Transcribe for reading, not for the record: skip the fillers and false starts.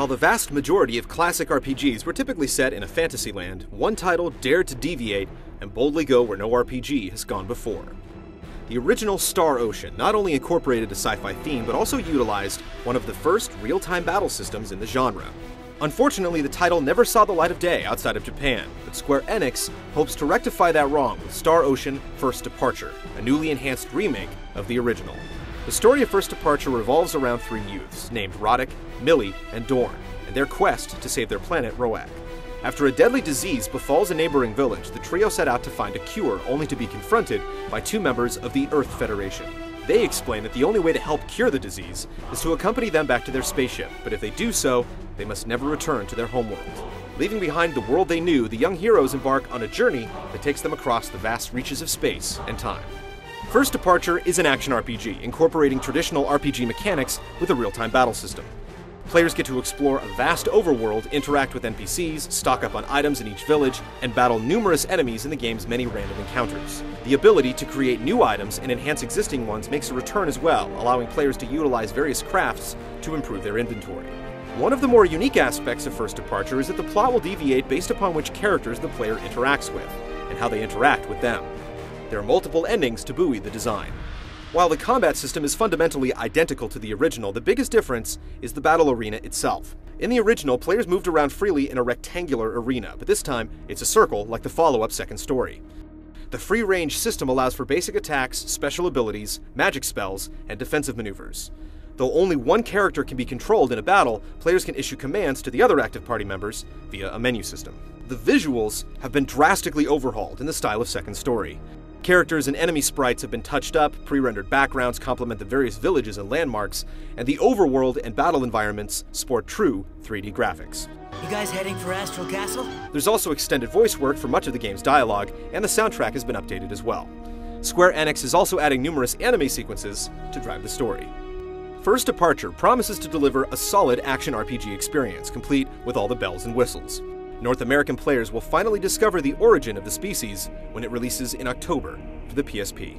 While the vast majority of classic RPGs were typically set in a fantasy land, one title dared to deviate and boldly go where no RPG has gone before. The original Star Ocean not only incorporated a sci-fi theme, but also utilized one of the first real-time battle systems in the genre. Unfortunately, the title never saw the light of day outside of Japan, but Square Enix hopes to rectify that wrong with Star Ocean First Departure, a newly enhanced remake of the original. The story of First Departure revolves around three youths, named Roddick, Millie, and Dorn, and their quest to save their planet, Roak. After a deadly disease befalls a neighboring village, the trio set out to find a cure, only to be confronted by two members of the Earth Federation. They explain that the only way to help cure the disease is to accompany them back to their spaceship, but if they do so, they must never return to their homeworld. Leaving behind the world they knew, the young heroes embark on a journey that takes them across the vast reaches of space and time. First Departure is an action RPG, incorporating traditional RPG mechanics with a real-time battle system. Players get to explore a vast overworld, interact with NPCs, stock up on items in each village, and battle numerous enemies in the game's many random encounters. The ability to create new items and enhance existing ones makes a return as well, allowing players to utilize various crafts to improve their inventory. One of the more unique aspects of First Departure is that the plot will deviate based upon which characters the player interacts with, and how they interact with them. There are multiple endings to buoy the design. While the combat system is fundamentally identical to the original, the biggest difference is the battle arena itself. In the original, players moved around freely in a rectangular arena, but this time it's a circle like the follow-up Second Story. The free-range system allows for basic attacks, special abilities, magic spells, and defensive maneuvers. Though only one character can be controlled in a battle, players can issue commands to the other active party members via a menu system. The visuals have been drastically overhauled in the style of Second Story. Characters and enemy sprites have been touched up, pre-rendered backgrounds complement the various villages and landmarks, and the overworld and battle environments sport true 3D graphics. You guys heading for Astral Castle? There's also extended voice work for much of the game's dialogue, and the soundtrack has been updated as well. Square Enix is also adding numerous anime sequences to drive the story. First Departure promises to deliver a solid action RPG experience, complete with all the bells and whistles. North American players will finally discover the origin of the species when it releases in October for the PSP.